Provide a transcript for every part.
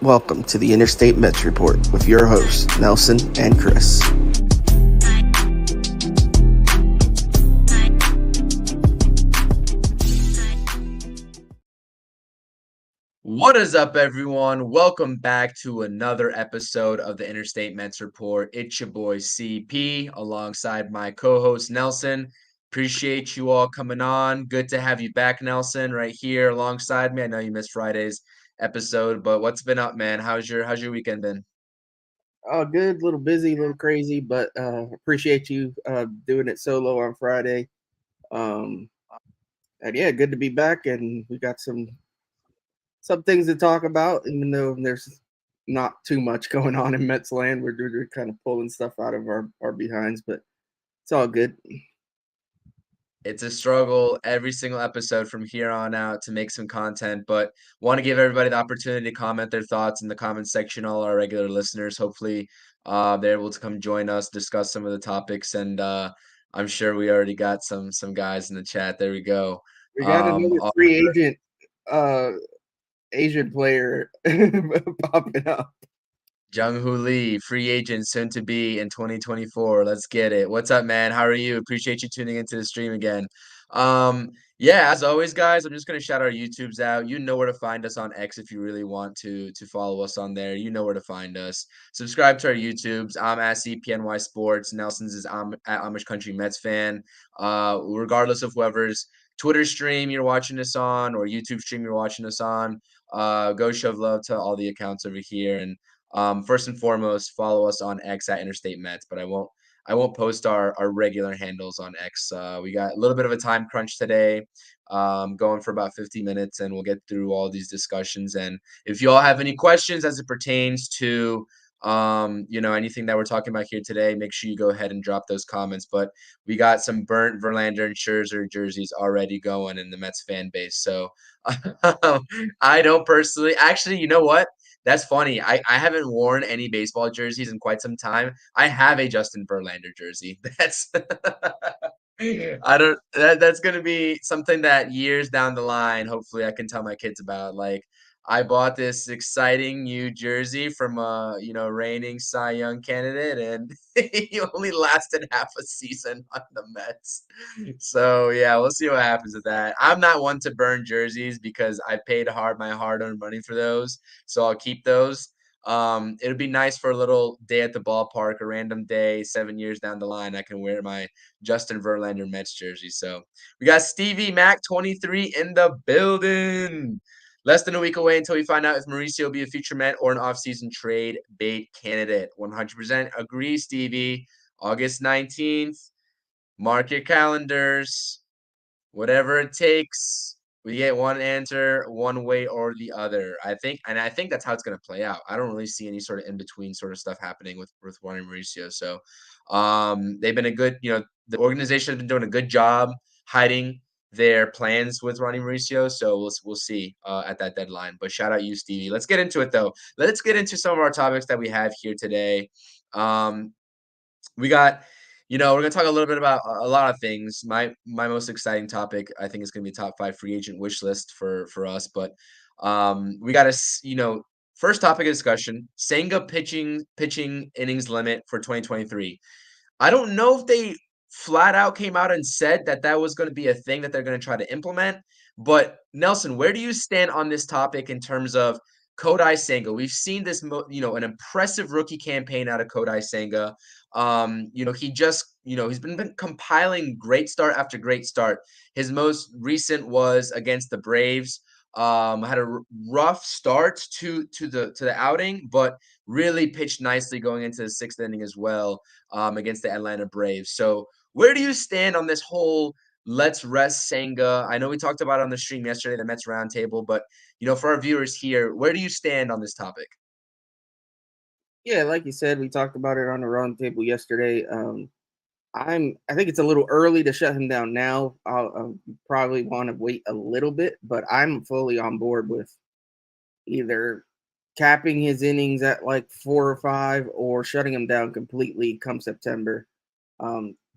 Welcome to the Interstate Mets Report with your hosts, Nelson and Chris. What is up, everyone? Welcome back to another episode of the Interstate Mets Report. It's your boy CP alongside my co-host Nelson. Appreciate you all coming on. Good to have you back, Nelson, right here alongside me. I know you missed Friday's episode, but what's been up, man? How's your weekend been? Good, a little busy, a little crazy, but appreciate you doing it solo on Friday. Um, and yeah, good to be back, and we got some things to talk about, even though there's not too much going on in Mets land. We're kind of pulling stuff out of our behinds, but it's all good. It's a struggle every single episode from here on out to make some content, but want to give everybody the opportunity to comment their thoughts in the comment section. All our regular listeners, hopefully, they're able to come join us, discuss some of the topics, and I'm sure we already got some guys in the chat. There we go. We got another All free agent uh, Asian player popping up. Jung-Hoo Lee, free agent, soon to be in 2024. Let's get it. What's up, man? How are you? Appreciate you tuning into the stream again. Yeah, as always, guys, I'm just gonna shout our YouTubes out. You know where to find us on X if you really want to follow us on there. You know where to find us. Subscribe to our YouTubes. I'm at CPNY Sports. Nelson's is at Amish Country Mets fan. Regardless of whoever's Twitter stream you're watching us on or YouTube stream you're watching us on, go shove love to all the accounts over here. And first and foremost, follow us on X at Interstate Mets, but I won't post our regular handles on X. We got a little bit of a time crunch today, going for about 50 minutes, and we'll get through all these discussions. And if you all have any questions as it pertains to anything that we're talking about here today, make sure you go ahead and drop those comments. But we got some burnt Verlander and Scherzer jerseys already going in the Mets fan base. So I don't personally, actually, you know what? That's funny. I haven't worn any baseball jerseys in quite some time. I have a Justin Verlander jersey. That's I don't that's gonna be something that years down the line, hopefully I can tell my kids about. Like, I bought this exciting new jersey from a, reigning Cy Young candidate, and he only lasted half a season on the Mets. So yeah, we'll see what happens with that. I'm not one to burn jerseys because I paid my hard-earned money for those, so I'll keep those. It'll be nice for a little day at the ballpark, a random day, 7 years down the line. I can wear my Justin Verlander Mets jersey. So we got Stevie Mac 23 in the building. Less than a week away until we find out if Mauricio will be a future Met or an offseason trade bait candidate. 100% agree, Stevie. August 19th. Mark your calendars. Whatever it takes. We get one answer one way or the other. I think that's how it's going to play out. I don't really see any sort of in between sort of stuff happening with Juan and Mauricio. So, they've been a good, the organization has been doing a good job hiding their plans with Ronnie Mauricio. So we'll see at that deadline. But shout out you, Stevie. Let's get into it though. Let's get into some of our topics that we have here today. Um, we got, we're gonna talk a little bit about a lot of things. My most exciting topic, I think, is gonna be top 5 free agent wish list for us. But we got first topic of discussion: Senga pitching innings limit for 2023. I don't know if they flat out came out and said that that was going to be a thing that they're going to try to implement. But Nelson, where do you stand on this topic in terms of Kodai Senga? We've seen this, an impressive rookie campaign out of Kodai Senga. He just, he's been compiling great start after great start. His most recent was against the Braves. Had a rough start to the outing, but really pitched nicely going into the 6th inning as well, against the Atlanta Braves. So where do you stand on this whole let's rest Senga? I know we talked about it on the stream yesterday, the Mets Roundtable, but for our viewers here, where do you stand on this topic? Yeah, like you said, we talked about it on the round table yesterday. I think it's a little early to shut him down now. I'll probably want to wait a little bit, but I'm fully on board with either capping his innings at like 4 or 5 or shutting him down completely come September.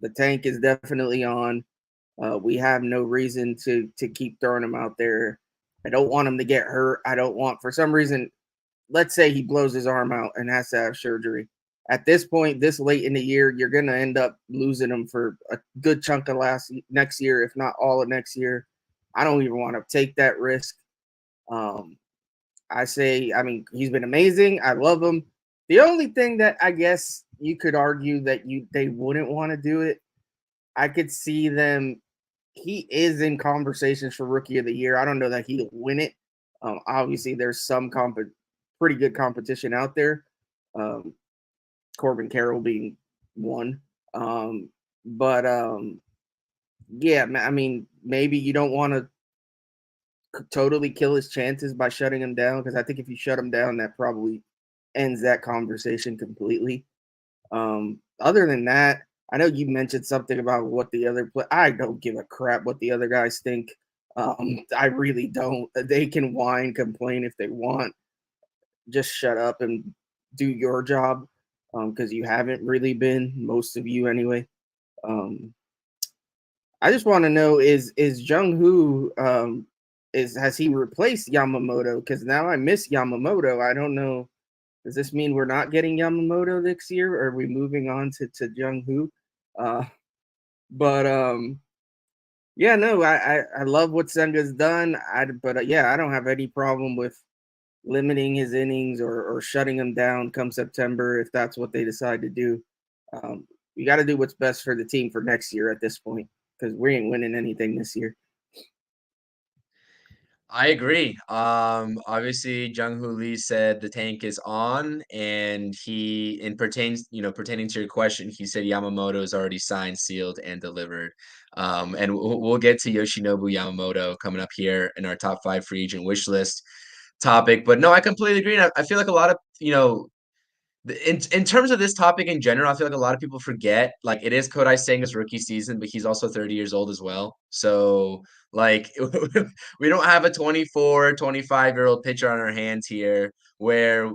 The tank is definitely on. We have no reason to keep throwing him out there. I don't want him to get hurt. I don't want, for some reason, let's say he blows his arm out and has to have surgery. At this point, this late in the year, you're going to end up losing him for a good chunk of next year, if not all of next year. I don't even want to take that risk. Um, I mean, he's been amazing. I love him. The only thing that I guess you could argue that they wouldn't want to do it, I could see them. He is in conversations for Rookie of the Year. I don't know that he'll win it. Obviously, there's some pretty good competition out there. Um, Corbin Carroll being one. But yeah, I mean, maybe you don't want to totally kill his chances by shutting him down, because I think if you shut him down, that probably ends that conversation completely. Other than that, I know you mentioned something about what the other I don't give a crap what the other guys think. I really don't. They can whine, complain if they want. Just shut up and do your job, because you haven't really been, most of you anyway. Um, I just want to know, is Jung Hoo is has he replaced Yamamoto? Because now I miss Yamamoto. I don't know. Does this mean we're not getting Yamamoto next year? Or are we moving on to Jung Hoo? Uh, but yeah, no, I love what Senga's done. Yeah, I don't have any problem with limiting his innings, or shutting him down come September if that's what they decide to do. You got to do what's best for the team for next year at this point, because we ain't winning anything this year. I agree. Obviously, Jung Hoo Lee said the tank is on, and pertaining to your question, he said Yamamoto is already signed, sealed, and delivered. And we'll get to Yoshinobu Yamamoto coming up here in our top 5 free agent wish list topic. But no, I completely agree. And I feel like a lot of, in terms of this topic in general, I feel like a lot of people forget, like, it is Kodai Senga's rookie season, but he's also 30 years old as well. So, like, we don't have a 24, 25-year-old pitcher on our hands here where,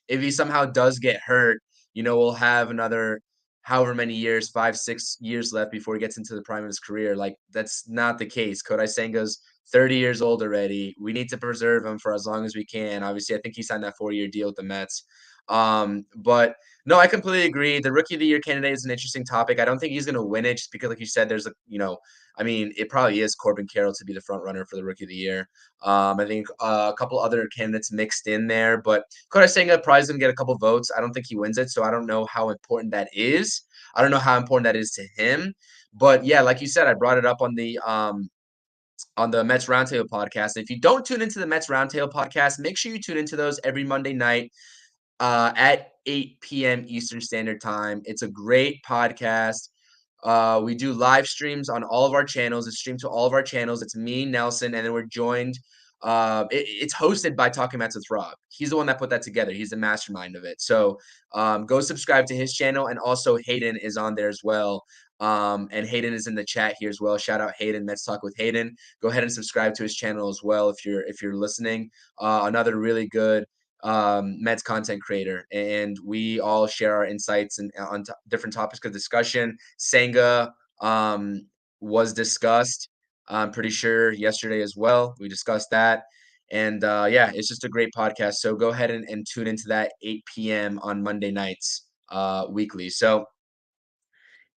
if he somehow does get hurt, we'll have another however many years, 5, 6 years left before he gets into the prime of his career. Like, that's not the case. Kodai Senga's 30 years old already. We need to preserve him for as long as we can. Obviously, I think he signed that 4-year deal with the Mets. But no, I completely agree. The Rookie of the Year candidate is an interesting topic. I don't think he's going to win it just because, like you said, it probably is Corbin Carroll to be the front runner for the Rookie of the Year. I think a couple other candidates mixed in there, but Kodai Senga probably is going to get a couple votes. I don't think he wins it, so I don't know how important that is. I don't know how important that is to him. But yeah, like you said, I brought it up on the Mets Roundtable podcast. If you don't tune into the Mets Roundtable podcast, make sure you tune into those every Monday night at 8 p.m. Eastern Standard Time. It's a great podcast. We do live streams on all of our channels. It's streamed to all of our channels. It's me, Nelson, and then we're joined. It's hosted by Talking Mets with Rob. He's the one that put that together. He's the mastermind of it. So go subscribe to his channel, and also Hayden is on there as well. And Hayden is in the chat here as well. Shout out Hayden. Let's talk with Hayden. Go ahead and subscribe to his channel as well if you're listening. Another really good Mets content creator, and we all share our insights and on different topics of discussion. Senga was discussed, I'm pretty sure, yesterday as well. We discussed that. And yeah, it's just a great podcast. So go ahead and tune into that 8 p.m. on Monday nights weekly. So,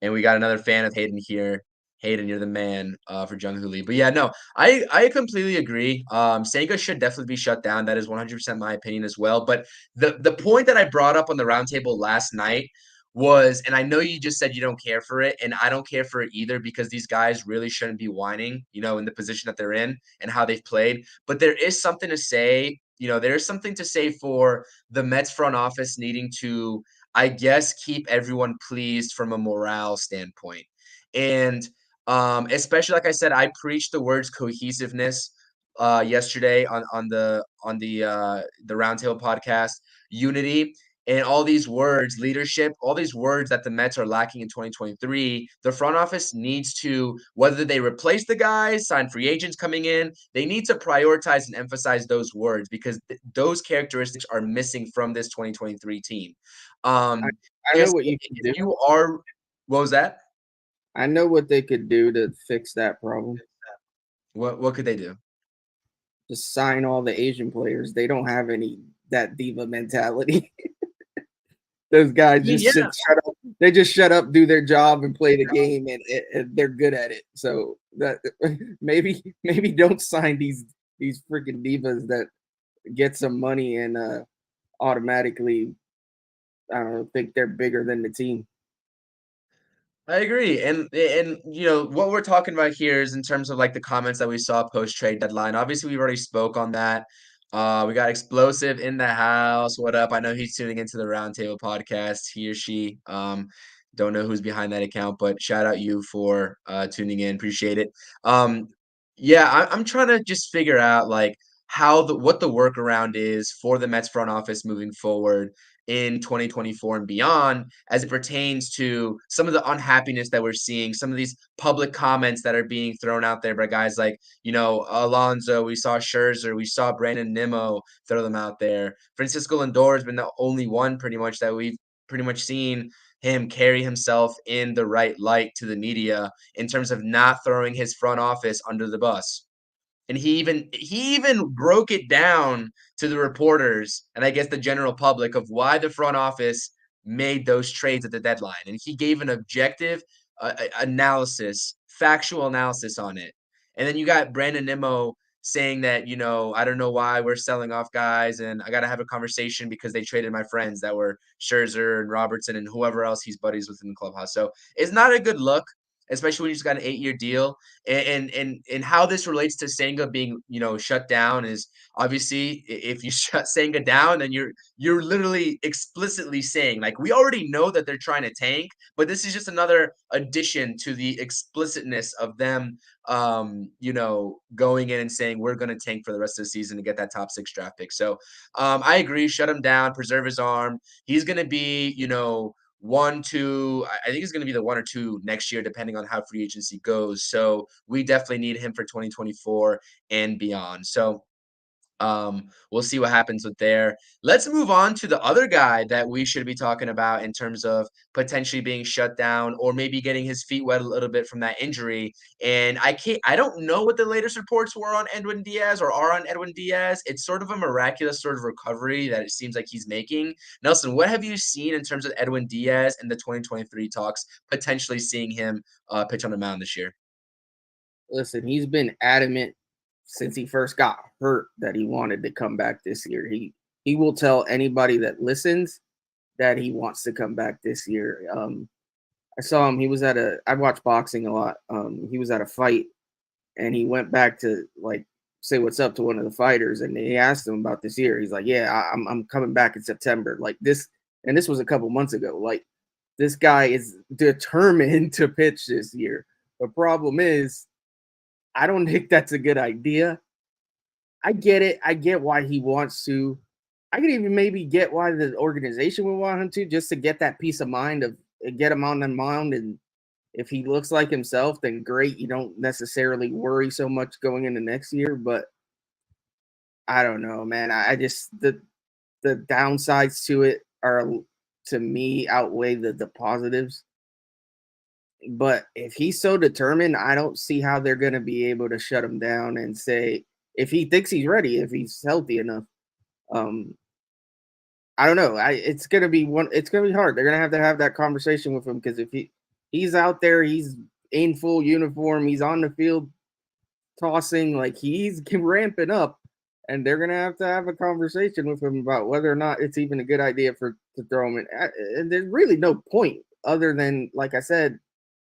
and we got another fan of Hayden here. Hayden, you're the man for Jung Hoo Lee. But yeah, no, I completely agree. Senga should definitely be shut down. That is 100% my opinion as well. But the point that I brought up on the roundtable last night was, and I know you just said you don't care for it, and I don't care for it either, because these guys really shouldn't be whining, in the position that they're in and how they've played. But there is something to say, there is something to say for the Mets front office needing to, I guess, keep everyone pleased from a morale standpoint. And especially, like I said, I preached the words cohesiveness yesterday on the Roundtable podcast, unity, and all these words, leadership, all these words that the Mets are lacking in 2023. The front office needs to, whether they replace the guys, sign free agents coming in, they need to prioritize and emphasize those words, because those characteristics are missing from this 2023 team. I, Um, I know if what you can do. you are, what was that? I know what they could do to fix that problem. What could they do? Just sign all the Asian players. They don't have any that diva mentality. Those I guys mean, just yeah. shut up. They just shut up, do their job, and play the game, and they're good at it. So that maybe don't sign these freaking divas that get some money and automatically I don't know, think they're bigger than the team. I agree, and what we're talking about here is in terms of like the comments that we saw post trade deadline. Obviously, we already spoke on that. We got Explosive in the house. What up? I know he's tuning into the Roundtable podcast. He or she. Don't know who's behind that account, but shout out you for tuning in. Appreciate it. Um, yeah, I'm trying to just figure out like what the workaround is for the Mets front office moving forward in 2024 and beyond as it pertains to some of the unhappiness that we're seeing, some of these public comments that are being thrown out there by guys like, Alonso, we saw Scherzer, we saw Brandon Nimmo throw them out there. Francisco Lindor has been the only one pretty much that we've pretty much seen him carry himself in the right light to the media in terms of not throwing his front office under the bus. And he even broke it down to the reporters and I guess the general public of why the front office made those trades at the deadline. And he gave an objective analysis, factual analysis on it. And then you got Brandon Nimmo saying that, I don't know why we're selling off guys and I got to have a conversation because they traded my friends that were Scherzer and Robertson and whoever else he's buddies with in the clubhouse. So it's not a good look, especially when he's got an 8-year deal. And how this relates to Senga being, shut down is obviously if you shut Senga down, then you're literally explicitly saying like we already know that they're trying to tank, but this is just another addition to the explicitness of them going in and saying we're going to tank for the rest of the season to get that top 6 draft pick. So I agree, shut him down, preserve his arm. He's going to be, 1, 2. I think it's going to be the 1 or 2 next year, depending on how free agency goes. So we definitely need him for 2024 and beyond. So we'll see what happens with there. Let's move on to the other guy that we should be talking about in terms of potentially being shut down or maybe getting his feet wet a little bit from that injury. And I don't know what the latest reports were on Edwin Diaz or are on Edwin Diaz. It's sort of a miraculous sort of recovery that it seems like he's making. Nelson, what have you seen in terms of Edwin Diaz and the 2023 talks, potentially seeing him pitch on the mound this year? Listen, he's been adamant since he first got hurt that he wanted to come back this year. He will tell anybody that listens that he wants to come back this year. I saw him. He was at I watch boxing a lot. He was at a fight, and he went back to like say what's up to one of the fighters, and they asked him about this year. He's like, "Yeah, I'm coming back in September." Like this, and this was a couple months ago. Like this guy is determined to pitch this year. The problem is, I don't think that's a good idea. I get it. I get why he wants to. I could even maybe get why the organization would want him to, just to get that peace of mind of get him on the mound. And if he looks like himself, then great. You don't necessarily worry so much going into next year. But I don't know, man. I just the downsides to it are to me outweigh the positives. But if he's so determined, I don't see how they're going to be able to shut him down and say if he thinks he's ready, if he's healthy enough. Um, I don't know. It's gonna be one. It's gonna be hard. They're gonna have to have that conversation with him because if he's out there, he's in full uniform, he's on the field tossing like he's ramping up, and they're gonna have a conversation with him about whether or not it's even a good idea to throw him in. And there's really no point other than, like I said,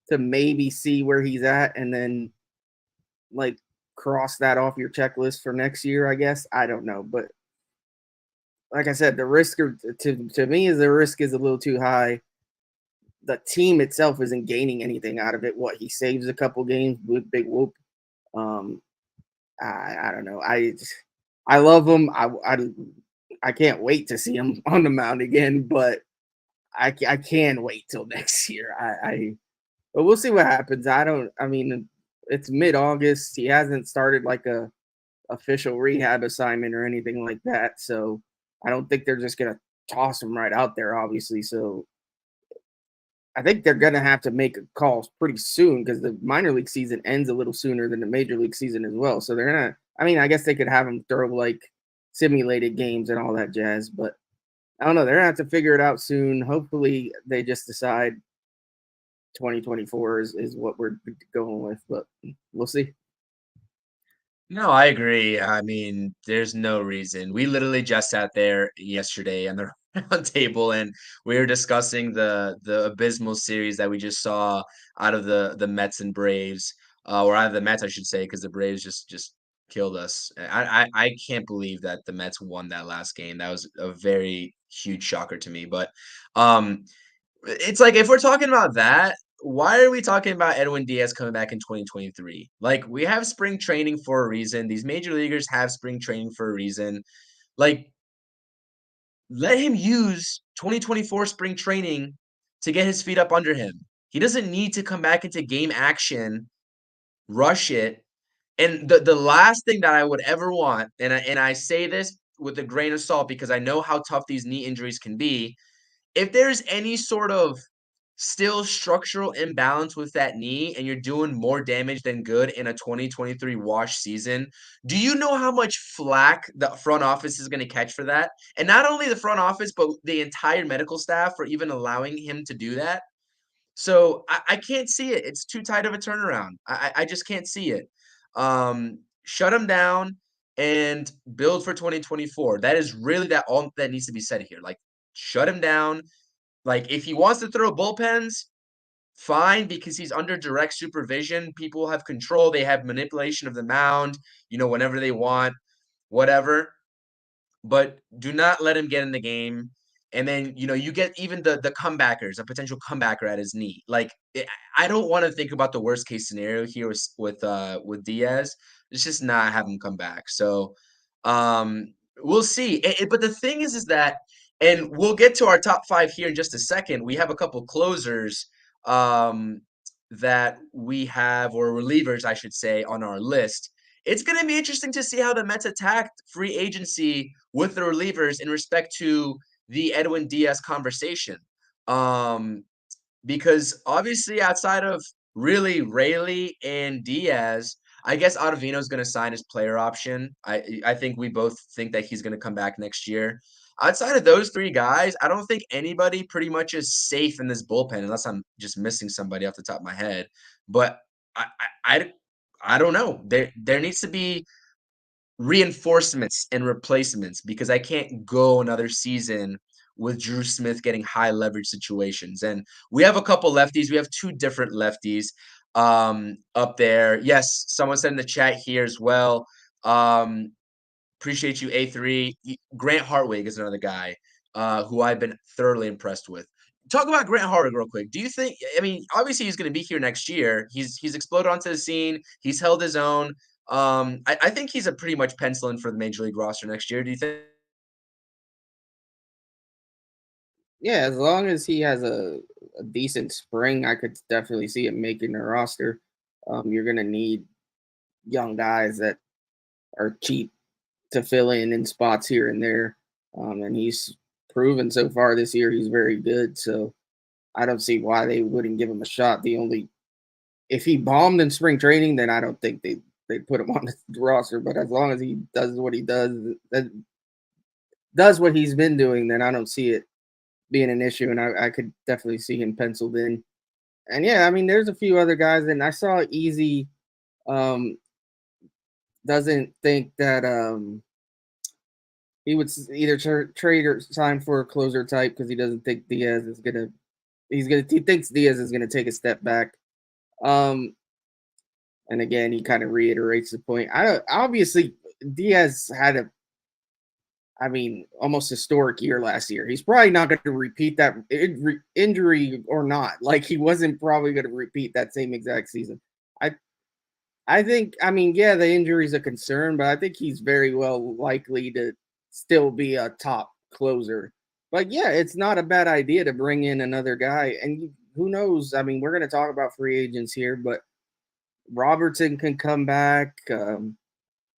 to maybe see where he's at and then like cross that off your checklist for next year. I guess I don't know, but like I said, the risk to me is the risk is a little too high. The team itself isn't gaining anything out of it. What he saves a couple games with big whoop. Um, I don't know. I love him. I can't wait to see him on the mound again, but I can't wait till next year. But we'll see what happens. I mean, it's mid-August. He hasn't started like a official rehab assignment or anything like that. So I don't think they're just gonna toss him right out there, obviously. So I think they're gonna have to make calls pretty soon because the minor league season ends a little sooner than the major league season as well. So they're gonna. I mean, I guess they could have him throw like simulated games and all that jazz. But I don't know. They're gonna have to figure it out soon. Hopefully, they just decide 2024 is what we're going with, but we'll see. No, I agree. I mean, there's no reason. We literally just sat there yesterday on the round table and we were discussing the abysmal series that we just saw out of the Mets and Braves, or out of the Mets, I should say, because the Braves just killed us. I can't believe that the Mets won that last game. That was a very huge shocker to me. But um, it's like, if we're talking about that, why are we talking about Edwin Diaz coming back in 2023? Like, we have spring training for a reason. These major leaguers have spring training for a reason. Like, let him use 2024 spring training to get his feet up under him. He doesn't need to come back into game action, rush it. And the last thing that I would ever want, and I say this with a grain of salt because I know how tough these knee injuries can be, if there's any sort of still structural imbalance with that knee and you're doing more damage than good in a 2023 wash season, do you know how much flack the front office is going to catch for that? And not only the front office, but the entire medical staff for even allowing him to do that. So I can't see it. It's too tight of a turnaround. I just can't see it. Shut him down and build for 2024. That is really that all that needs to be said here. Like, shut him down. Like, if he wants to throw bullpens, fine, because he's under direct supervision. People have control. They have manipulation of the mound, whenever they want, whatever. But do not let him get in the game. And then, you get even the comebackers, a potential comebacker at his knee. Like, I don't want to think about the worst case scenario here with Diaz. It's just not have him come back. So we'll see. But the thing is that, and we'll get to our top five here in just a second. We have a couple closers um, that we have, or relievers, I should say, on our list. It's going to be interesting to see how the Mets attacked free agency with the relievers in respect to the Edwin Diaz conversation. Um, because obviously, outside of really Rayleigh and Diaz, I guess Ottavino is going to sign his player option. I think we both think that he's going to come back next year. Outside of those three guys, I don't think anybody pretty much is safe in this bullpen unless I'm just missing somebody off the top of my head. But I I, I, I don't know. There needs to be reinforcements and replacements because I can't go another season with Drew Smith getting high leverage situations. And we have a couple lefties. We have two different lefties up there. Yes, someone said in the chat here as well. Appreciate you, A3. Grant Hartwig is another guy who I've been thoroughly impressed with. Talk about Grant Hartwig real quick. Do you think? I mean, obviously he's going to be here next year. He's exploded onto the scene. He's held his own. I think he's a pretty much pencil in for the major league roster next year. Do you think? Yeah, as long as he has a decent spring, I could definitely see him making the roster. You're gonna need young guys that are cheap to fill in spots here and there, and he's proven so far this year he's very good. So I don't see why they wouldn't give him a shot. The only if he bombed in spring training, then I don't think they put him on the roster. But as long as he does what he does what he's been doing, then I don't see it being an issue, and I could definitely see him penciled in. And yeah, I mean, there's a few other guys, and I saw Easy um, doesn't think that he would either trade or sign for a closer type because he doesn't think Diaz is gonna. He thinks Diaz is gonna take a step back. Um, and again, he kind of reiterates the point. I obviously Diaz had I mean, almost historic year last year. He's probably not going to repeat that injury or not. Like he wasn't probably going to repeat that same exact season. I I think I mean, yeah, the injury is a concern, but I think he's very well likely to still be a top closer. But yeah, it's not a bad idea to bring in another guy. And who knows? I mean, we're going to talk about free agents here, but Robertson can come back.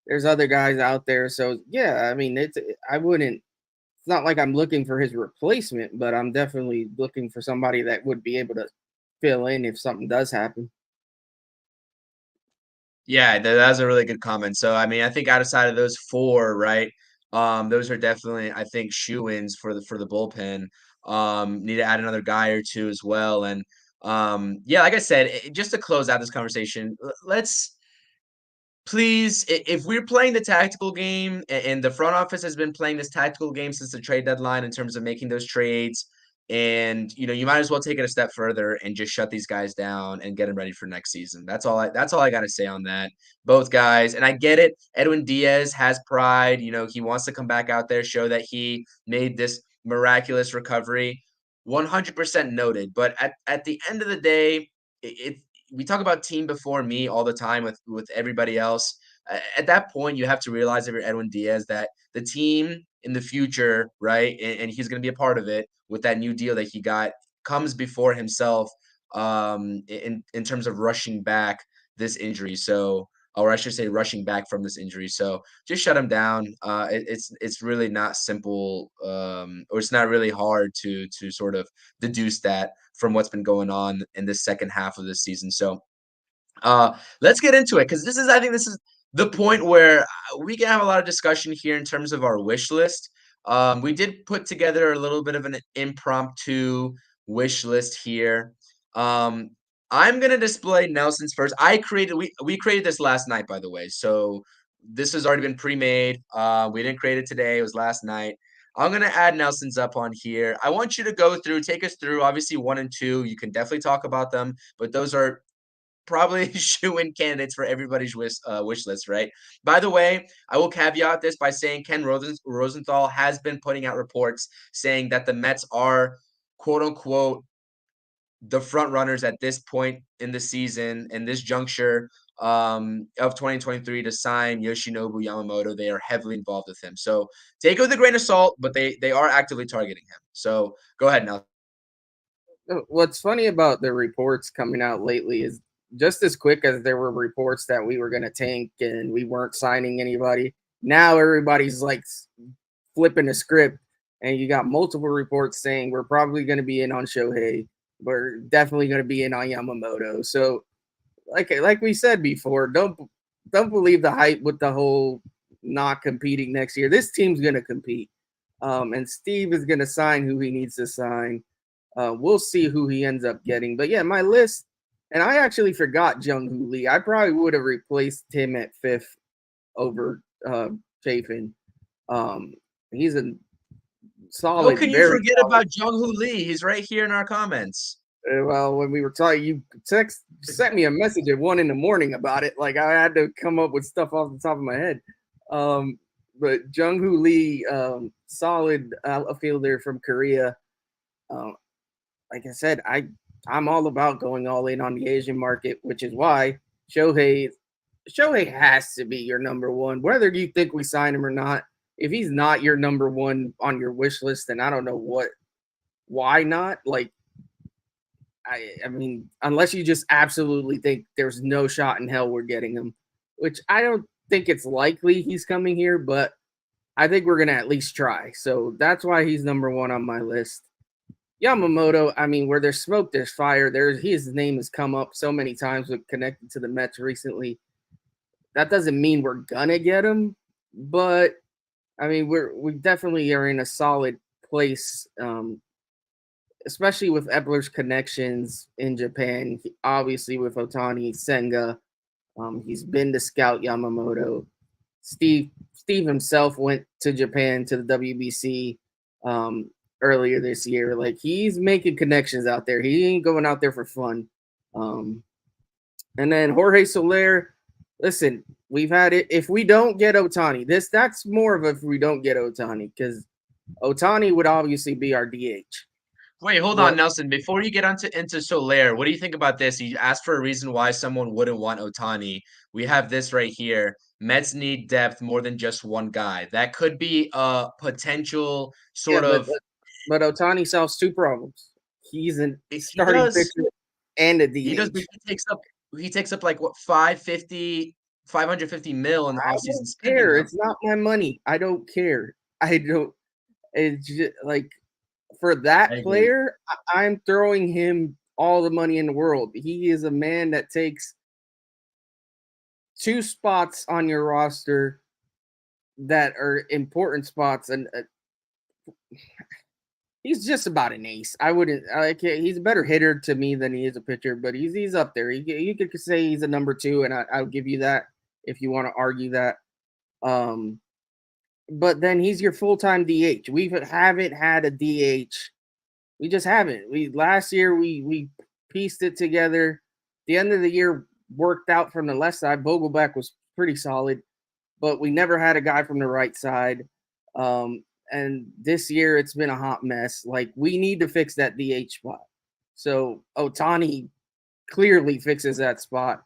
There's other guys out there. So yeah, I mean, I wouldn't. It's not like I'm looking for his replacement, but I'm definitely looking for somebody that would be able to fill in if something does happen. Yeah, that's a really good comment. So, I mean, I think outside of those four, right? Those are definitely, I think, shoo-ins for the bullpen. Need to add another guy or two as well. And yeah, like I said, just to close out this conversation, let's please, if we're playing the tactical game, and the front office has been playing this tactical game since the trade deadline in terms of making those trades, and you might as well take it a step further and just shut these guys down and get them ready for next season. That's all I got to say on that. Both guys, and I get it. Edwin Diaz has pride. He wants to come back out there, show that he made this miraculous recovery. 100% noted. But at the end of the day, it we talk about team before me all the time with everybody else. At that point, you have to realize if you're Edwin Diaz that the team in the future, right, and he's going to be a part of it with that new deal that he got, comes before himself in terms of rushing back this injury. So, or I should say, rushing back from this injury. So just shut him down. It's really not simple, or it's not really hard to sort of deduce that from what's been going on in this second half of the season. So let's get into it, because I think this is the point where we can have a lot of discussion here in terms of our wish list. We did put together a little bit of an impromptu wish list here. Um, I'm gonna display Nelson's first. We created this last night, by the way. So this has already been pre-made. We didn't create it today. It was last night. I'm gonna add Nelson's up on here. I want you to take us through. Obviously, 1 and 2. You can definitely talk about them, but those are probably shoe-in candidates for everybody's wish list, right? By the way, I will caveat this by saying Ken Rosenthal has been putting out reports saying that the Mets are, quote unquote, the front runners at this point in the season, in this juncture of 2023, to sign Yoshinobu Yamamoto. They are heavily involved with him. So take it with a grain of salt, but they are actively targeting him. So go ahead now. What's funny about the reports coming out lately is just as quick as there were reports that we were going to tank and we weren't signing anybody. Now everybody's like flipping a script, and you got multiple reports saying we're probably going to be in on Shohei. We're definitely going to be in on Yamamoto. So, like we said before, don't believe the hype with the whole not competing next year. This team's going to compete, and Steve is going to sign who he needs to sign. We'll see who he ends up getting. But yeah, my list, and I actually forgot Jung-Hoo Lee. I probably would have replaced him at 5th over Chafin. He's a How solid, can you very forget solid. about Jung-Hoo Lee? He's right here in our comments. Well, when we were talking, you sent me a message at 1 a.m. about it. Like I had to come up with stuff off the top of my head. But Jung-Hoo Lee, solid outfielder from Korea. Um, like I said, I'm all about going all in on the Asian market, which is why Shohei has to be your number one, whether you think we sign him or not. If he's not your number one on your wish list, then I don't know why not. Like, I mean, unless you just absolutely think there's no shot in hell we're getting him, which I don't think it's likely he's coming here, but I think we're gonna at least try. So that's why he's number one on my list. Yamamoto, I mean, where there's smoke, there's fire. His name has come up so many times with connected to the Mets recently. That doesn't mean we're gonna get him, but I mean, we definitely are in a solid place, especially with Epler's connections in Japan. Obviously, with Otani, Senga, he's been to scout Yamamoto. Steve himself went to Japan to the WBC earlier this year. Like he's making connections out there. He ain't going out there for fun. Um, and then Jorge Soler, listen, we've had it. If we don't get Otani, that's more of a if we don't get Otani, because Otani would obviously be our DH. Wait, hold on, But Nelson. Before you get into Soler, what do you think about this? He asked for a reason why someone wouldn't want Otani. We have this right here. Mets need depth more than just one guy. That could be a potential yeah, sort of. but Otani solves two problems. He's a He starting does. pitcher and a He does. DH. But he takes up like what 550 mil in the I offseason don't spending, care. huh? It's not my money. I don't care. I don't. It's just like for I that agree. player, I'm throwing him all the money in the world. He is a man that takes two spots on your roster that are important spots, and he's just about an ace. I wouldn't. I can't, he's a better hitter to me than he is a pitcher, but he's up there. You could say he's a number two, and I'll give you that if you want to argue that. Um, but then he's your full time DH. We haven't had a DH. We just haven't. We last year we pieced it together. The end of the year worked out from the left side. Vogelback was pretty solid, but we never had a guy from the right side. And this year it's been a hot mess. Like we need to fix that DH spot. So Otani clearly fixes that spot.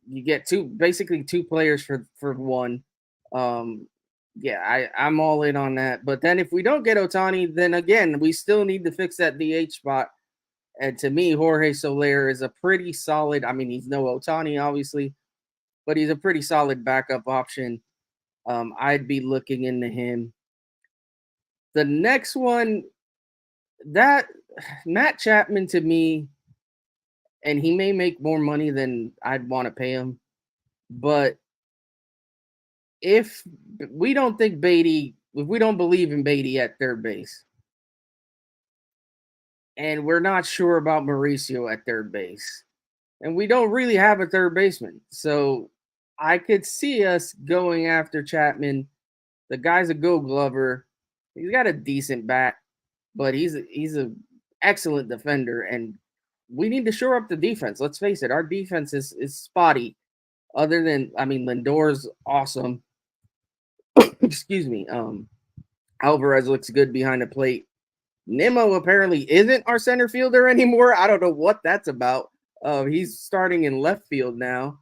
You get basically two players for one. Um, yeah, I'm all in on that. But then if we don't get Otani, then again we still need to fix that DH spot. And to me, Jorge Soler is a pretty solid. I mean, he's no Otani, obviously, but he's a pretty solid backup option. I'd be looking into him. The next one, that Matt Chapman to me, and he may make more money than I'd want to pay him, but if we don't think Beatty, if we don't believe in Beatty at third base, and we're not sure about Mauricio at third base, and we don't really have a third baseman, so I could see us going after Chapman. The guy's a Gold Glover. He's got a decent bat, but he's a excellent defender, and we need to shore up the defense. Let's face it, our defense is spotty. Other than, I mean, Lindor's awesome. Excuse me. Alvarez looks good behind the plate. Nimmo apparently isn't our center fielder anymore. I don't know what that's about. He's starting in left field now.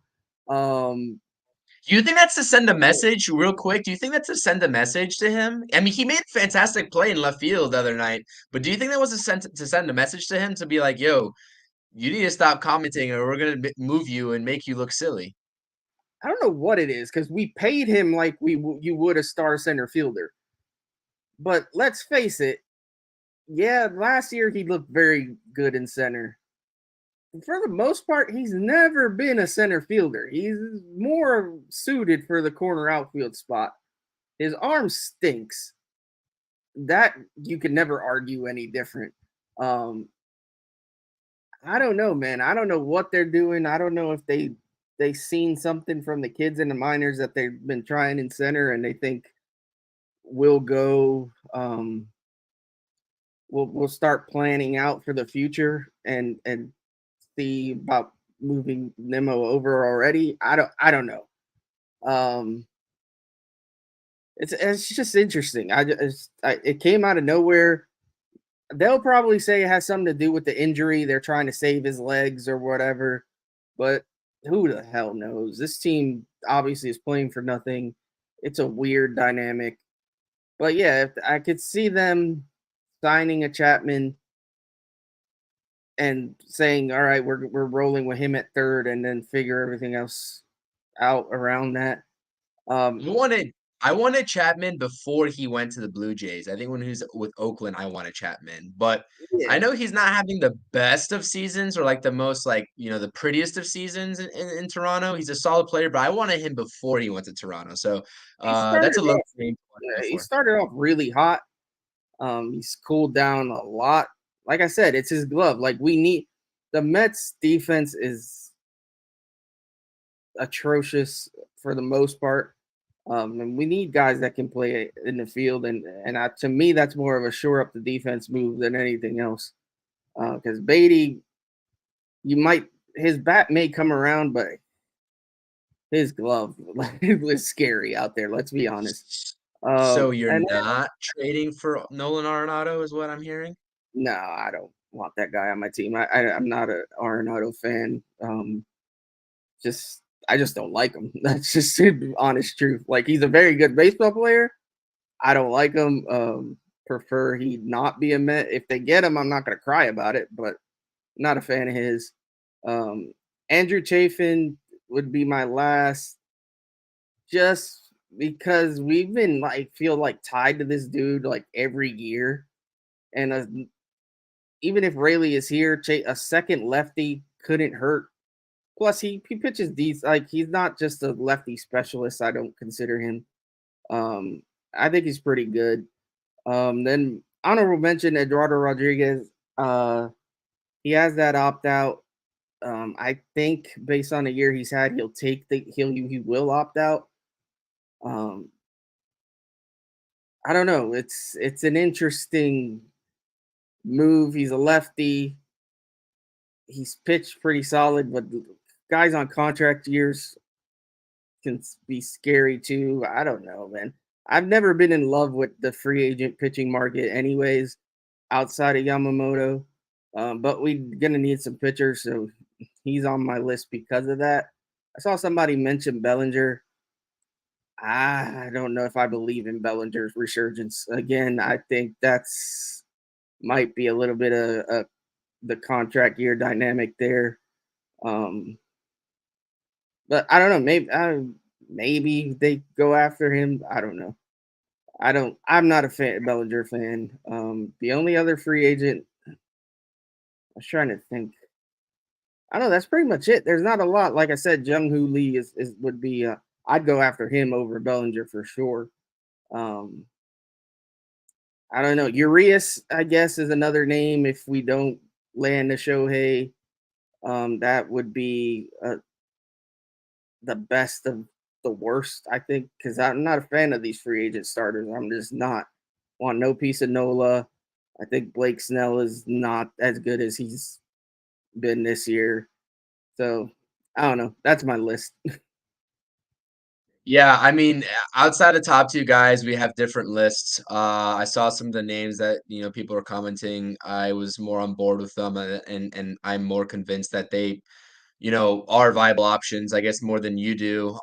Do you think that's to send a message real quick? Do you think that's to send a message to him? I mean, he made a fantastic play in left field the other night, but do you think that was to send a message to him to be like, yo, you need to stop commenting or we're going to move you and make you look silly? I don't know what it is because we paid him like you would a star center fielder. But let's face it, yeah, last year he looked very good in center. For the most part, he's never been a center fielder. He's more suited for the corner outfield spot. His arm stinks. That you can never argue any different. Um, I don't know, man. I don't know what they're doing. I don't know if they seen something from the kids in the minors that they've been trying in center, and they think we'll go. We'll start planning out for the future and see about moving Nemo over already. I don't know. Um, it's just interesting. It came out of nowhere. They'll probably say it has something to do with the injury. They're trying to save his legs or whatever, but who the hell knows? This team obviously is playing for nothing. It's a weird dynamic. But yeah, if I could see them signing a Chapman and saying, "All right, we're rolling with him at third, and then figure everything else out around that." Um, I wanted I wanted Chapman before he went to the Blue Jays. I think when he was with Oakland, I wanted Chapman. But I yeah, know he's not having the best of seasons or like the most like, the prettiest of seasons in Toronto. He's a solid player, but I wanted him before he went to Toronto. So he that's started a low off. name to go He for. started off really hot. He's cooled down a lot. Like I said, it's his glove. Like we need the Mets defense is atrocious for the most part. And we need guys that can play in the field, and to me, that's more of a shore up the defense move than anything else. Because Beatty, you might his bat may come around, but his glove was scary out there. Let's be honest. So you're And not trading for Nolan Arenado is what I'm hearing? no, I don't want that guy on my team. I'm not a Arenado fan. Just I just don't like him. That's just the honest truth. Like he's a very good baseball player. I don't like him. Prefer he not be a Met. If they get him, I'm not gonna cry about it, but not a fan of his. Um, Andrew Chafin would be my last, just because we've been like feel like tied to this dude like every year, and even if Rayleigh is here, a second lefty couldn't hurt. Plus, he pitches these like he's not just a lefty specialist. I don't consider him. Um, I think he's pretty good. Then honorable mention Eduardo Rodriguez. He has that opt out. I think based on the year he's had, he will opt out. Um, I don't know. It's an interesting move. He's a lefty. He's pitched pretty solid, but guys on contract years can be scary too. I don't know, man. I've never been in love with the free agent pitching market, anyways, outside of Yamamoto. But we're gonna need some pitchers, so he's on my list because of that. I saw somebody mention Bellinger. I don't know if I believe in Bellinger's resurgence again. I think that's might be a little bit of the contract year dynamic there. Um, but I don't know. Maybe they go after him. I don't know. I'm not a Bellinger fan. The only other free agent I was trying to think. I don't know. That's pretty much it. There's not a lot. Like I said, Jung Hoo Lee is would be. I'd go after him over Bellinger for sure. Um, I don't know. Urias, I guess, is another name. If we don't land the Shohei, that would be the best of the worst, I think, because I'm not a fan of these free agent starters. I'm just not. Want no piece of Nola. I think Blake Snell is not as good as he's been this year. So I don't know. That's my list. Yeah, I mean, outside the top 2 guys, we have different lists. I saw some of the names that, people are commenting. I was more on board with them, and I'm more convinced that they, are viable options, I guess, more than you do.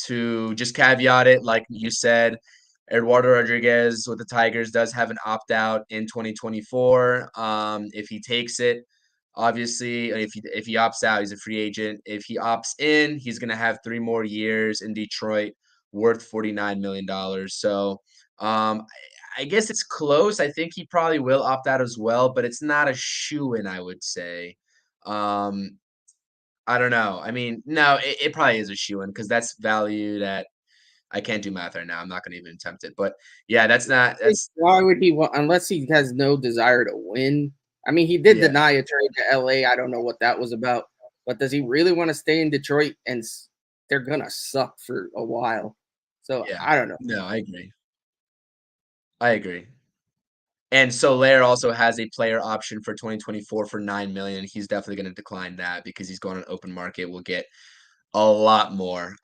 To just caveat it, like you said, Eduardo Rodriguez with the Tigers does have an opt-out in 2024. If he takes it, obviously, if he opts out, he's a free agent. If he opts in, he's gonna have 3 more years in Detroit, worth $49 million. So, I guess it's close. I think he probably will opt out as well, but it's not a shoo-in, I would say. Um, I don't know. I mean, no, it probably is a shoo-in because that's valued at I can't do math right now. I'm not gonna even attempt it. But yeah, that's Why would he want, unless he has no desire to win? I mean, he did yeah, deny a trade to LA. I don't know what that was about. But does he really want to stay in Detroit? And they're going to suck for a while. So yeah. I don't know. No, I agree. I agree. And Soler also has a player option for 2024 for 9 million. He's definitely going to decline that because he's going on open market. We'll get a lot more.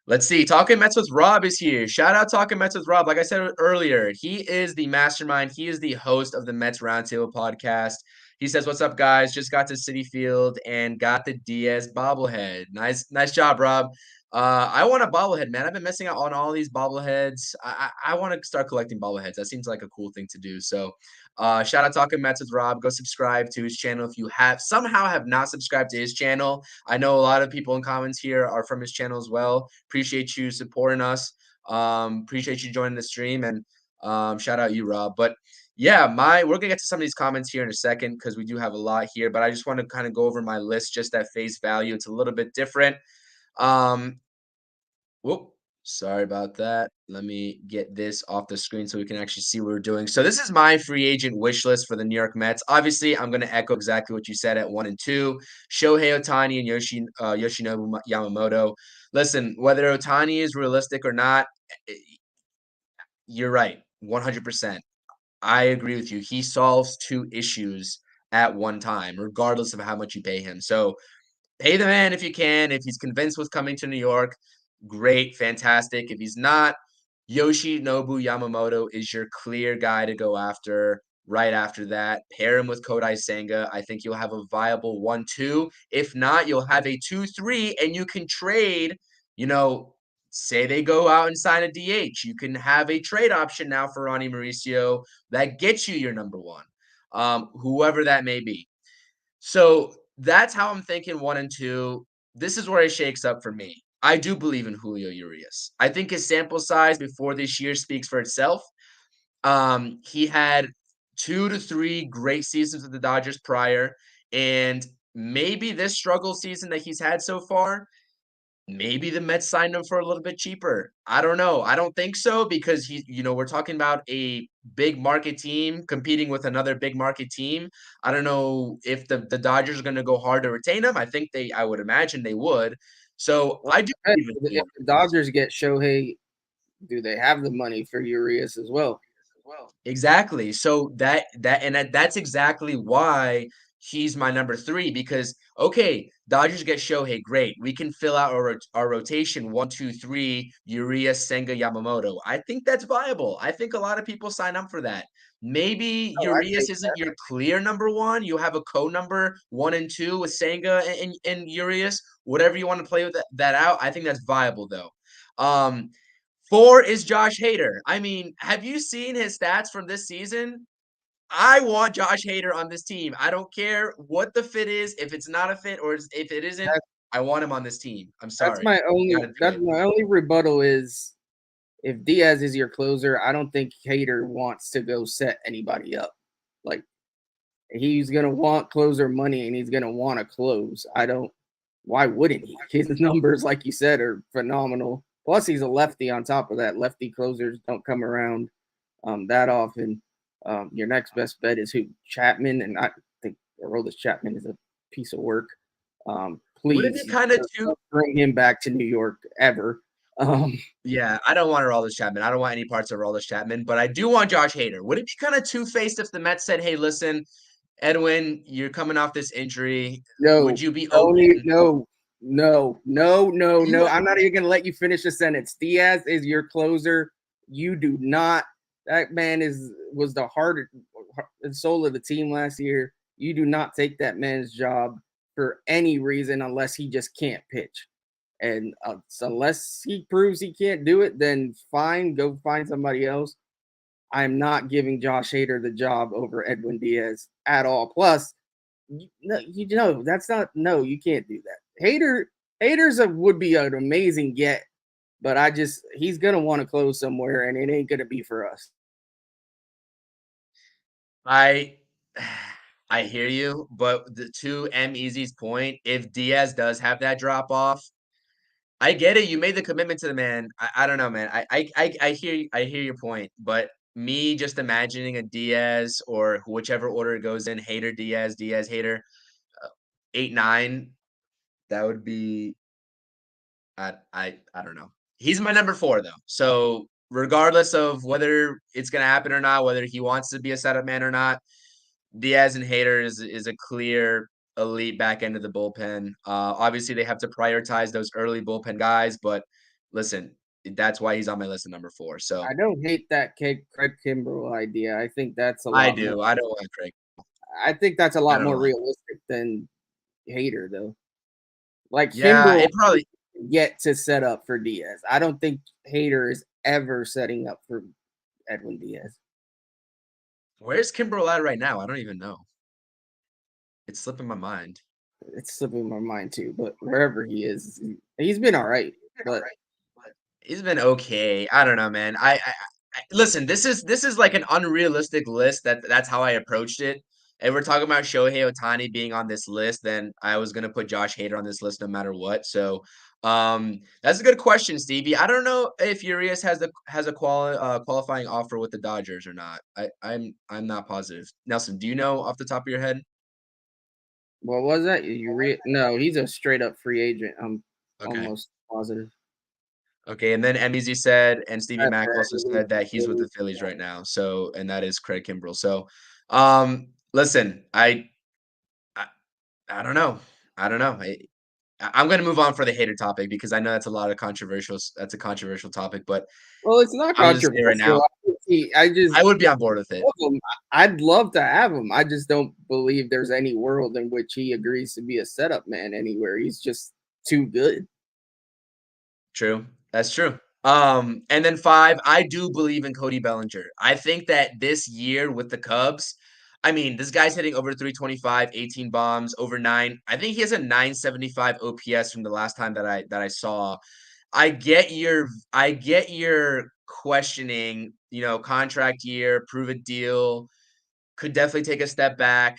Let's see. Talking Mets with Rob is here. Shout out Talking Mets with Rob. Like I said earlier, he is the mastermind. He is the host of the Mets Roundtable podcast. He says, "What's up, guys? Just got to Citi Field and got the Diaz bobblehead. Nice job, Rob. I want a bobblehead, man. I've been missing out on all these bobbleheads. I want to start collecting bobbleheads. That seems like a cool thing to do. So, shout out Talking Mets with Rob. Go subscribe to his channel if you have not subscribed to his channel. I know a lot of people in comments here are from his channel as well. Appreciate you supporting us. Appreciate you joining the stream, and shout out you, Rob. But yeah, we're gonna get to some of these comments here in a second because we do have a lot here. But I just want to kind of go over my list just at face value. It's a little bit different. Um, Whoop. Sorry about that. Let me get this off the screen so we can actually see what we're doing. So this is my free agent wish list for the New York Mets. Obviously, I'm going to echo exactly what you said at 1 and 2. Shohei Ohtani and Yoshinobu Yamamoto. Listen, whether Ohtani is realistic or not, eh, you're right. 100%. I agree with you. He solves 2 issues at one time, regardless of how much you pay him. So pay the man if you can. If he's convinced with coming to New York, great, fantastic. If he's not, Yoshinobu Yamamoto is your clear guy to go after. Right after that, pair him with Kodai Senga. I think you'll have a viable 1-2. If not, you'll have a 2-3, and you can trade, you know, say they go out and sign a DH. You can have a trade option now for Ronnie Mauricio that gets you your number one, whoever that may be. So that's how I'm thinking 1 and 2. This is where it shakes up for me. I do believe in Julio Urias. I think his sample size before this year speaks for itself. He had 2 to 3 great seasons with the Dodgers prior, and maybe this struggle season that he's had so far, maybe the Mets signed him for a little bit cheaper. I don't know. I don't think so because we're talking about a big market team competing with another big market team. I don't know if the Dodgers are going to go hard to retain him. I would imagine they would. So I do believe in If the Dodgers get Shohei, do they have the money for Urias as well? Exactly. So that's exactly why he's my number 3 because okay, Dodgers get Shohei, great. We can fill out our rotation 1, 2, 3, Urias, Senga, Yamamoto. I think that's viable. I think a lot of people sign up for that. Maybe Oh, I Urias take isn't your clear number 1. You have a co-number 1 and 2 with Senga and Urias. Whatever you want to play with that out. I think that's viable though. Um, 4 is Josh Hader. I mean, have you seen his stats from this season? I want Josh Hader on this team. I don't care what the fit is, if it's not a fit or if it isn't, that. I want him on this team. I'm That's sorry. my You only gotta do that's it. my only rebuttal is if Diaz is your closer, I don't think Hader wants to go set anybody up. Like he's gonna want closer money and he's gonna want to close. I don't. Why wouldn't he? His numbers, like you said, are phenomenal. Plus, he's a lefty. On top of that, lefty closers don't come around that often. Your next best bet is who Chapman, and I think Aroldis Chapman is a piece of work. Would it be Please kinda too don't bring him back to New York ever. Um, Yeah, I don't want Aroldis Chapman. I don't want any parts of Aroldis Chapman, but I do want Josh Hader. Would it be kinda two-faced if the Mets said, "Hey, listen, Edwin, you're coming off this injury. Would no, you be don't open?" no. You I'm not even gonna let you finish the sentence. Diaz is your closer. You do not. That man was the heart and soul of the team last year. You do not take that man's job for any reason unless he just can't pitch. And so unless he proves he can't do it, then fine, go find somebody else. I'm not giving Josh Hader the job over Edwin Diaz at all. Plus, that's not no, you can't do that. Hader's would be an amazing get, but he's gonna want to close somewhere, and it ain't gonna be for us. I I hear you, but to M Easy's point, if Diaz does have that drop off, I get it. You made the commitment to the man. I don't know, man. I hear your point, but me just imagining a Diaz or whichever order it goes in, Hater Diaz, Diaz Hater, 8-9, that would be I don't know. He's my number 4 though. So regardless of whether it's gonna happen or not, whether he wants to be a setup man or not, Diaz and Hader is a clear elite back end of the bullpen. Obviously, they have to prioritize those early bullpen guys, but listen, that's why he's on my list at number 4. So I don't hate that Craig Kimbrell idea. I think that's a I lot more. do. I don't want Craig. I think that's a I lot don't more want. realistic than Hader, though. Like Yeah, Kimbrell it probably. get to set up for Diaz. I don't think Hader is ever setting up for Edwin Diaz. Where's Kimbrel at right now? I don't even know. It's slipping my mind. It's slipping my mind too, but wherever he is, he's been all right. But He's been okay. I don't know, man. I listen. This is like an unrealistic list. That's how I approached it. And we're talking about Shohei Ohtani being on this list, then I was gonna put Josh Hader on this list no matter what. So, that's a good question, Stevie. I don't know if Urias has a qualifying offer with the Dodgers or not. I'm not positive. Nelson, do you know off the top of your head? what was that? No, he's a straight up free agent. I'm Okay. almost positive. Okay, and then MEZ said, and Stevie I've Mack heard also it. said that he's with the Phillies right now. So, and that is Craig Kimbrell. So, listen, I, I don't know. I don't know. I'm going to move on for the hater topic because I know that's a lot of controversial. That's a controversial topic, but Well, it's not I'm going to say right controversial. now, I just I would be on board with it. love him. I'd love to have him. I just don't believe there's any world in which he agrees to be a setup man anywhere. He's just too good. True. That's true. And then 5, I do believe in Cody Bellinger. I think that this year with the Cubs, I mean, this guy's hitting over 325, 18 bombs, over 9. I think he has a 975 OPS from the last time that I saw. I get your questioning, contract year, prove a deal, could definitely take a step back.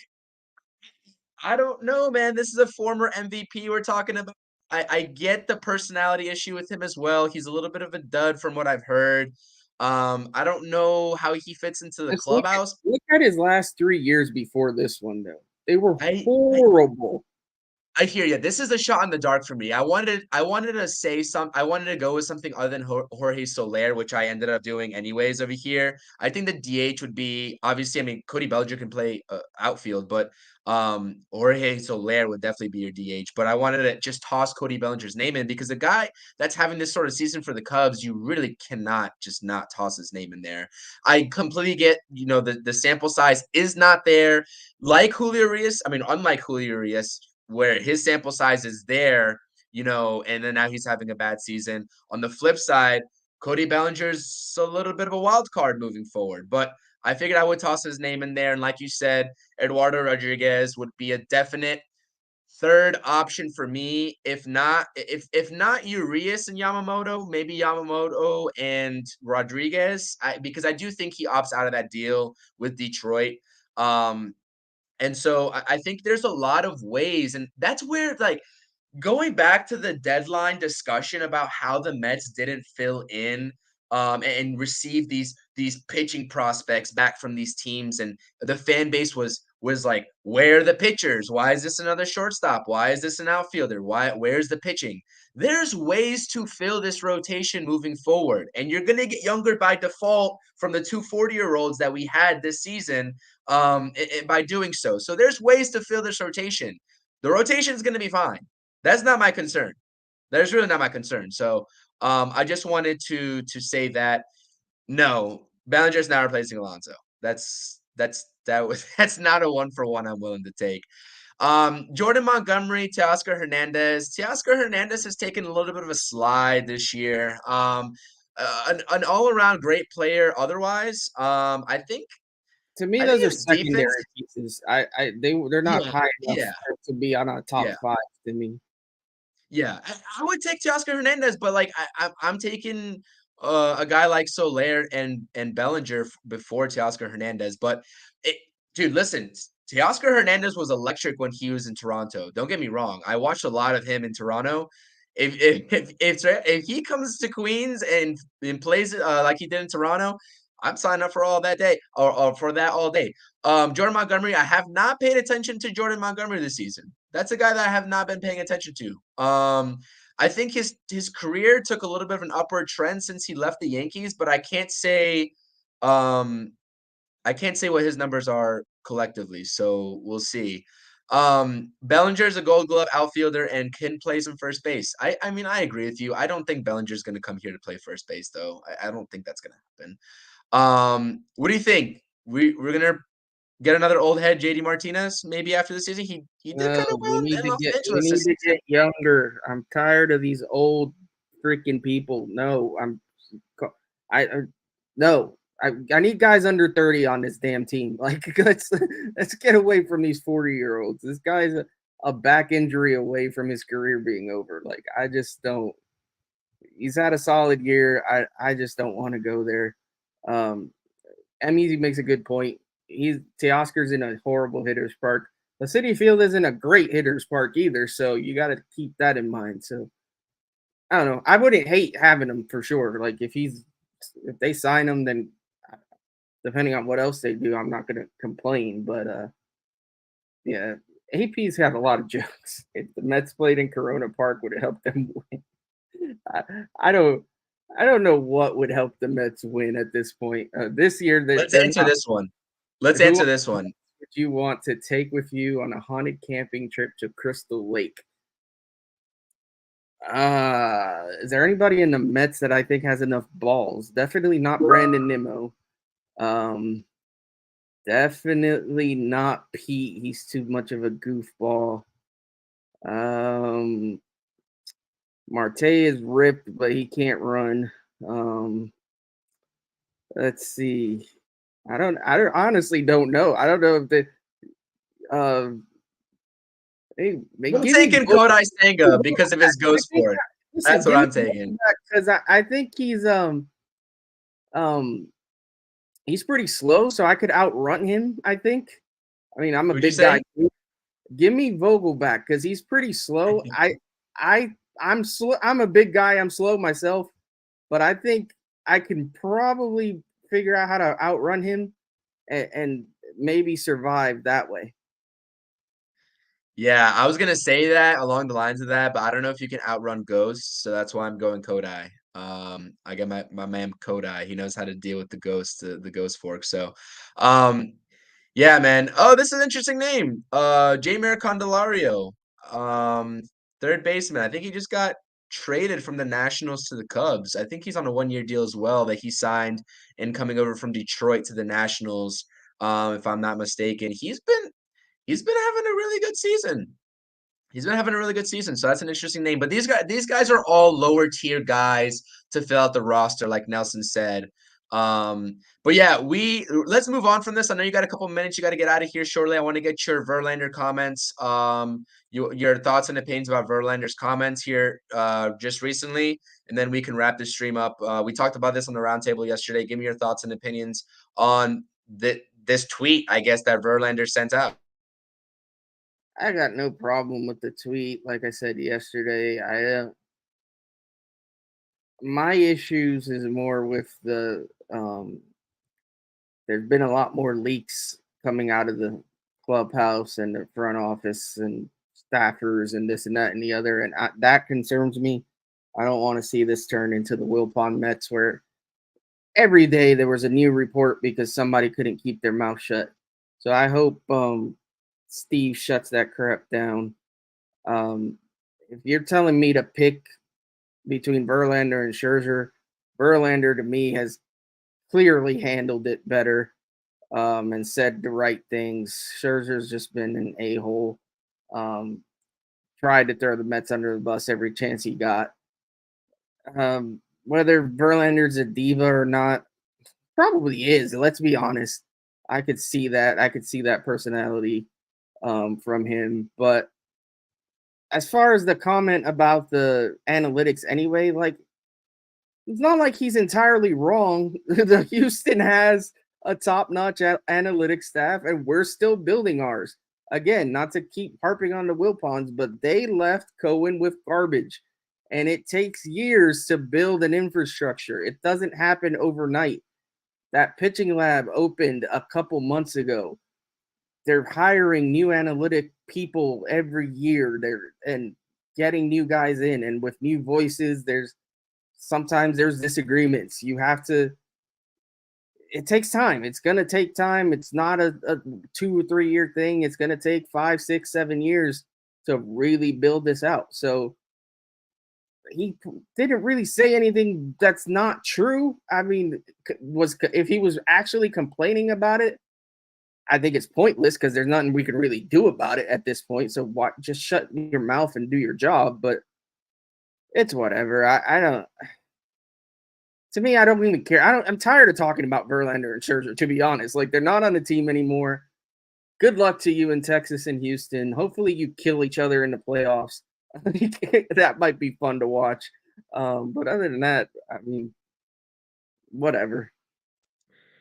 I don't know, man. This is a former MVP we're talking about. I get the personality issue with him as well. He's a little bit of a dud from what I've heard. I don't know how he fits into the Just clubhouse. look at his last 3 years before this one, though. They were I horrible. I hear you. This is a shot in the dark for me. I wanted to go with something other than Jorge Soler, which I ended up doing anyways over here. I think the DH would be obviously. I mean, Cody Bellinger can play outfield, but Jorge Soler would definitely be your DH. But I wanted to just toss Cody Bellinger's name in because the guy that's having this sort of season for the Cubs, you really cannot just not toss his name in there. I completely get, the sample size is not there. Like Julio Urias, I mean, unlike Julio Urias, where his sample size is there, and then now he's having a bad season. On the flip side, Cody Bellinger's a little bit of a wild card moving forward, but I figured I would toss his name in there. And like you said, Eduardo Rodriguez would be a definite third option for me. If not Urias and Yamamoto, maybe Yamamoto and Rodriguez, because I do think he opts out of that deal with Detroit. And so I think there's a lot of ways, and that's where going back to the deadline discussion about how the Mets didn't fill in and receive these pitching prospects back from these teams, and the fan base was like, where are the pitchers? Why is this another shortstop? Why is this an outfielder? Where's the pitching? There's ways to fill this rotation moving forward, and you're gonna get younger by default from the 240-year-olds that we had this season by doing so. So there's ways to fill this rotation. The rotation is going to be fine. That's not my concern. That is really not my concern. So I just wanted to say that no, Bellinger's not replacing Alonso. That's not a 1-for-1 I'm willing to take. Jordan Montgomery, Teoscar Hernandez. Teoscar Hernandez has taken a little bit of a slide this year. An all-around great player otherwise. I think To me, I think those are his defense. secondary pieces. They're not Yeah, high enough yeah, to be on a top yeah. 5 to me. Yeah, I would take Teoscar Hernandez, but I'm taking a guy like Soler and Bellinger before Teoscar Hernandez. But dude, listen, Teoscar Hernandez was electric when he was in Toronto. Don't get me wrong. I watched a lot of him in Toronto. If he comes to Queens and plays like he did in Toronto, I'm signing up for all that day or for that all day. Jordan Montgomery, I have not paid attention to Jordan Montgomery this season. That's a guy that I have not been paying attention to. I think his career took a little bit of an upward trend since he left the Yankees, but I can't say what his numbers are collectively, so we'll see. Bellinger's a Gold Glove outfielder and can play some first base. I mean, I agree with you. I don't think Bellinger's going to come here to play first base, though. I don't think that's going to happen. What do you think? We're gonna get another old head, JD Martinez, maybe after the season. He did kind of No, well in Los we Angeles need this to season. get younger. I'm tired of these old freaking people. No, I no. I need guys under 30 on this damn team. Like let's get away from these 40-year-olds. This guy's a back injury away from his career being over. Like I just don't. He's had a solid year. I just don't want to go there. Um, Easy makes a good point. Teoscar's in a horrible hitter's park. The City Field isn't a great hitter's park either, so you got to keep that in mind. So I don't know. I wouldn't hate having him for sure. Like if they sign him, then depending on what else they do, I'm not going to complain. But yeah, AP's had a lot of jokes. If the Mets played in Corona Park, would it help them win? I, I don't. I don't know what would help the Mets win at this point. This year, Let's they're answer not. this one. Let's Who answer this one. would you want to take with you on a haunted camping trip to Crystal Lake? Is there anybody in the Mets that I think has enough balls? Definitely not Brandon Nimmo. Um, Definitely not Pete. He's too much of a goofball. Um, Marte is ripped, but he can't run. Um, let's see. I honestly don't know. I don't know if uh I'm give me taking both. Kodai Senga because of his ghost sport. Listen, That's what give me I'm taking. because I think um he's pretty slow, so I could outrun him. I think. I mean, I'm a What'd you big guy say? too. Give me Vogel back because he's pretty slow. I I'm slow. I'm a big guy. I'm slow myself, but I think I can probably figure out how to outrun him and maybe survive that way. Yeah, I was gonna say that along the lines of that, but I don't know if you can outrun ghosts, so that's why I'm going Kodai. I got my man Kodai. He knows how to deal with the ghost, the ghost fork. So, um, yeah, man. Oh, this is an interesting name. Jeimer Candelario, um, third baseman. I think he just got traded from the Nationals to the Cubs. I think he's on a 1-year deal as well that he signed and coming over from Detroit to the Nationals. If I'm not mistaken, he's been having a really good season. He's been having a really good season, so that's an interesting name. But these guys are all lower tier guys to fill out the roster, like Nelson said. But yeah, we let's move on from this. I know you got a couple minutes. You got to get out of here shortly. I want to get your Verlander comments. Your thoughts and opinions about Verlander's comments here just recently, and then we can wrap this stream up. We talked about this on the roundtable yesterday. Give me your thoughts and opinions on this tweet, I guess, that Verlander sent out. I got no problem with the tweet. Like I said yesterday, my issues is more with the there's been a lot more leaks coming out of the clubhouse and the front office and staffers and this and that and the other, and that concerns me. I don't want to see this turn into the Wilpon Mets where every day there was a new report because somebody couldn't keep their mouth shut. So I hope Steve shuts that crap down. Um, if you're telling me to pick between Verlander and Scherzer, Verlander to me has clearly handled it better and said the right things. Scherzer's just been an a-hole. Um, Tried to throw the Mets under the bus every chance he got. Whether Verlander's a diva or not, probably is. Let's be honest. I could see that. I could see that personality from him. But as far as the comment about the analytics, anyway, like it's not like he's entirely wrong. The Houston has a top-notch analytics staff, and we're still building ours. Again, not to keep harping on the Wilpons, but they left Cohen with garbage, and it takes years to build an infrastructure. It doesn't happen overnight. That pitching lab opened a couple months ago. They're hiring new analytic people every year. They're and getting new guys in, and with new voices, sometimes there's disagreements. You have to. It takes time. It's gonna take time. It's not a 2 or 3 year thing. It's gonna take 5, 6, 7 years to really build this out. So he didn't really say anything that's not true. I mean, was if he was actually complaining about it, I think it's pointless because there's nothing we can really do about it at this point. So what? Just shut your mouth and do your job. But it's whatever. I don't. To me, I don't even care. I'm tired of talking about Verlander and Scherzer. To be honest, like they're not on the team anymore. Good luck to you in Texas and Houston. Hopefully, you kill each other in the playoffs. That might be fun to watch. But other than that, I mean, whatever.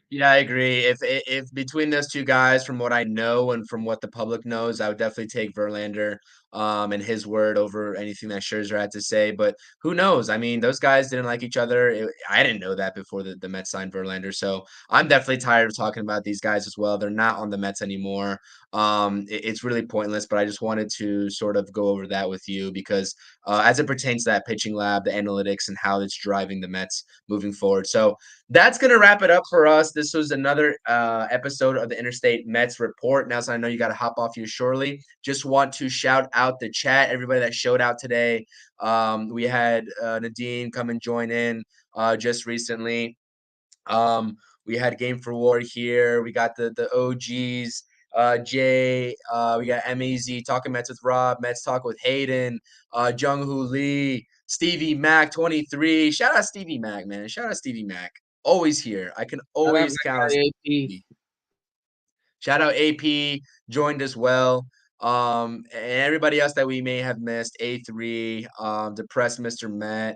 Yeah, I agree. If between those two guys, from what I know and from what the public knows, I would definitely take Verlander, and his word over anything that Scherzer had to say. But who knows? I mean, those guys didn't like each other. I didn't know that before the Mets signed Verlander. So I'm definitely tired of talking about these guys as well. They're not on the Mets anymore. It's really pointless. But I just wanted to sort of go over that with you because as it pertains to that pitching lab, the analytics, and how it's driving the Mets moving forward. So that's going to wrap it up for us. This was another episode of the Interstate Mets Report. Now, so I know you got to hop off here shortly. Just want to shout out the chat, everybody that showed out today. We had Nadine come and join in just recently. We had Game for War here. We got the OGs. Jay, we got MEZ talking Mets with Rob, Mets talk with Hayden, Jung Hoo Lee, Stevie Mac 23. Shout out Stevie Mac, man. Shout out Stevie Mac. Always here. I can Shout out always count on my guy AP. Stevie. Shout out AP joined as well. And everybody else that we may have missed. A3, Depressed Mr. Matt.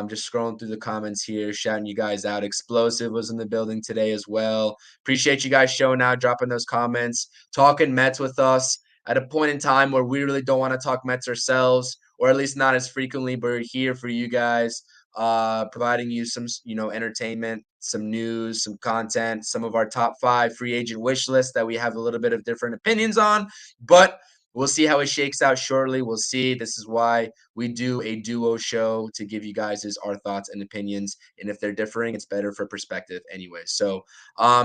Just scrolling through the comments here, shouting you guys out. Explosive was in the building today as well. Appreciate you guys showing out, dropping those comments, talking Mets with us. at a point in time where we really don't want to talk Mets ourselves, or at least not as frequently, but we're here for you guys, providing you some, entertainment, some news, some content, some of our top 5 free agent wish lists that we have a little bit of different opinions on, but we'll see how it shakes out shortly. We'll see. This is why we do a duo show, to give you guys our thoughts and opinions. And if they're differing, it's better for perspective anyway. So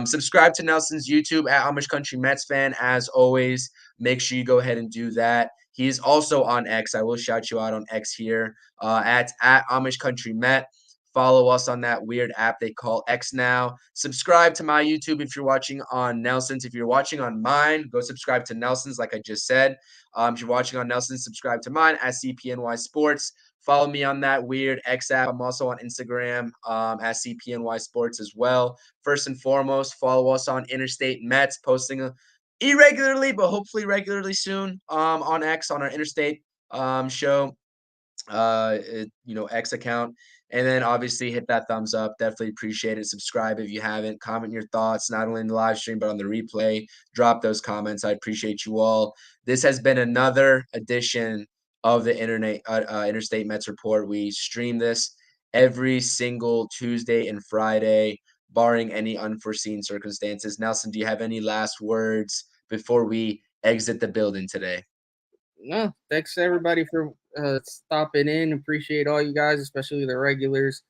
subscribe to Nelson's YouTube at Amish Country Mets Fan. As always, make sure you go ahead and do that. He's also on X. I will shout you out on X here at Amish Country Met. Follow us on that weird app they call X now. Subscribe to my YouTube if you're watching on Nelson's. If you're watching on mine, go subscribe to Nelson's, like I just said. If you're watching on Nelson's, subscribe to mine at CPNY Sports. Follow me on that weird X app. I'm also on Instagram at CPNY Sports as well. First and foremost, follow us on Interstate Mets, posting irregularly, but hopefully regularly soon on X, on our Interstate show. X account. And then obviously hit that thumbs up. Definitely appreciate it. Subscribe if you haven't. Comment your thoughts, not only in the live stream, but on the replay. Drop those comments. I appreciate you all. This has been another edition of the Interstate Mets Report. We stream this every single Tuesday and Friday, barring any unforeseen circumstances. Nelson, do you have any last words before we exit the building today? No, thanks everybody for stopping in. Appreciate all you guys, especially the regulars.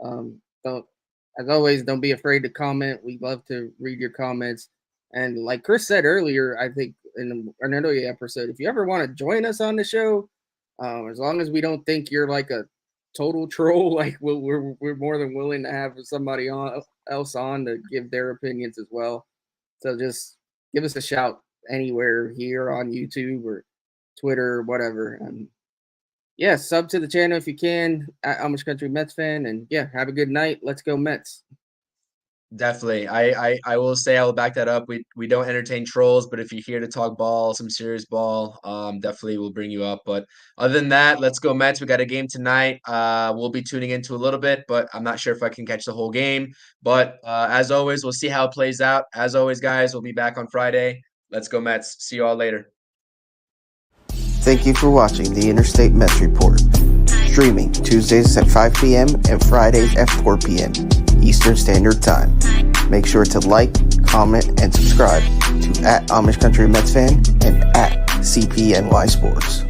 Don't, as always, don't be afraid to comment. We love to read your comments. And like Chris said earlier, I think in another episode, if you ever want to join us on the show, as long as we don't think you're like a total troll, like we're more than willing to have somebody else on to give their opinions as well. So just give us a shout anywhere here on YouTube or Twitter or whatever. And yeah, sub to the channel if you can at Amish Country Mets Fan. And yeah, have a good night. Let's go Mets. Definitely. I will say, I will back that up. We don't entertain trolls, but if you're here to talk ball, some serious ball, definitely we'll bring you up. But other than that, let's go Mets. We got a game tonight. We'll be tuning into a little bit, but I'm not sure if I can catch the whole game. But as always, we'll see how it plays out. As always, guys, we'll be back on Friday. Let's go Mets. See you all later. Thank you for watching the Interstate Mets Report, streaming Tuesdays at 5 p.m. and Fridays at 4 p.m. Eastern Standard Time. Make sure to like, comment, and subscribe to at Amish Country Mets Fan and at CPNY Sports.